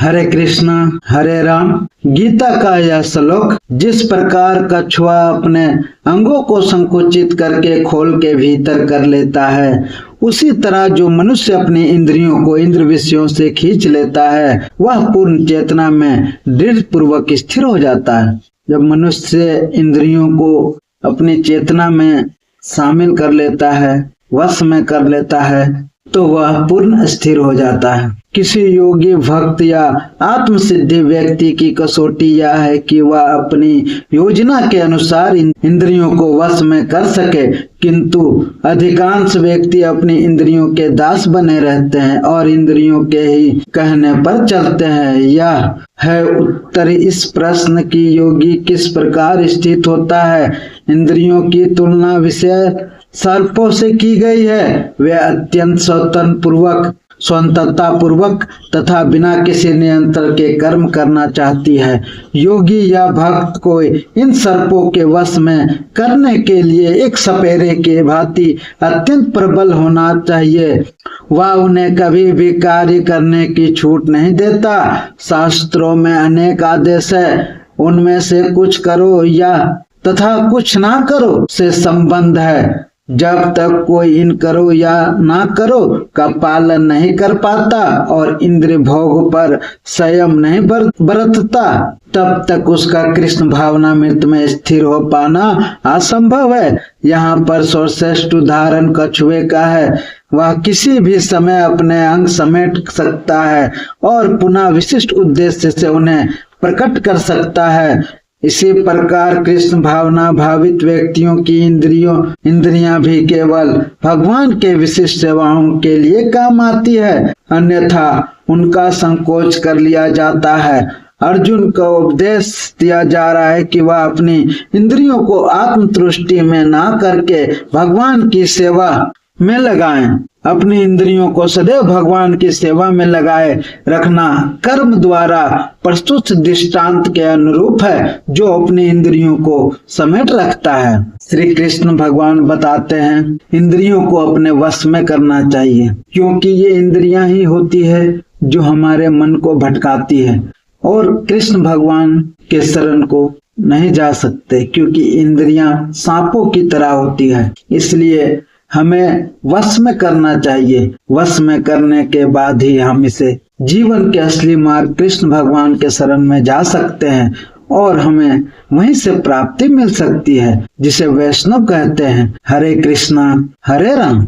हरे कृष्णा हरे राम। गीता का यह श्लोक जिस प्रकार कछुआ अपने अंगों को संकुचित करके खोल के भीतर कर लेता है, उसी तरह जो मनुष्य अपनी इंद्रियों को इंद्र विषयों से खींच लेता है वह पूर्ण चेतना में दृढ़ पूर्वक स्थिर हो जाता है। जब मनुष्य इंद्रियों को अपनी चेतना में शामिल कर लेता है, वश में कर लेता है, तो वह पूर्ण स्थिर हो जाता है। किसी योगी भक्त या आत्म सिद्धि व्यक्ति की कसौटी यह है कि वह अपनी योजना के अनुसार इंद्रियों को वश में कर सके, किंतु अधिकांश व्यक्ति अपनी इंद्रियों के दास बने रहते हैं और इंद्रियों के ही कहने पर चलते हैं। यह है उत्तर इस प्रश्न की योगी किस प्रकार स्थित होता है। इंद्रियों की तुलना विषय सर्पों से की गई है। वे अत्यंत स्वतंत्रता पूर्वक तथा बिना किसी नियंत्रण के कर्म करना चाहती है। योगी या भक्त को इन सर्पों के वश में करने के लिए एक सपेरे के भांति अत्यंत प्रबल होना चाहिए। वह उन्हें कभी भी कार्य करने की छूट नहीं देता। शास्त्रों में अनेक आदेश है, उनमें से कुछ करो या तथा कुछ ना करो से संबंध है। जब तक कोई इन करो या ना करो का पालन नहीं कर पाता और इंद्रिय भोग पर संयम नहीं बरतता, तब तक उसका कृष्ण भावनामृत में स्थिर हो पाना असंभव है। यहाँ पर सर्वश्रेष्ठ उदाहरण कछुए का है। वह किसी भी समय अपने अंग समेट सकता है और पुनः विशिष्ट उद्देश्य से उन्हें प्रकट कर सकता है। इसी प्रकार कृष्ण भावना भावित व्यक्तियों की इंद्रियां भी केवल भगवान के विशिष्ट सेवाओं के लिए काम आती है, अन्यथा उनका संकोच कर लिया जाता है। अर्जुन को उपदेश दिया जा रहा है कि वह अपनी इंद्रियों को आत्मतुष्टि में ना करके भगवान की सेवा में लगाएं। अपनी इंद्रियों को सदैव भगवान की सेवा में लगाए रखना कर्म द्वारा प्रस्तुत दृष्टांत के अनुरूप है, जो अपनी इंद्रियों को समेट रखता है। श्री कृष्ण भगवान बताते हैं इंद्रियों को अपने वश में करना चाहिए, क्योंकि ये इंद्रियां ही होती है जो हमारे मन को भटकाती है और कृष्ण भगवान के शरण को नहीं जा सकते, क्योंकि इंद्रियां सांपों की तरह होती है। इसलिए हमें वश में करना चाहिए। वश में करने के बाद ही हम इसे जीवन के असली मार्ग कृष्ण भगवान के शरण में जा सकते हैं और हमें वहीं से प्राप्ति मिल सकती है, जिसे वैष्णव कहते हैं। हरे कृष्णा हरे राम।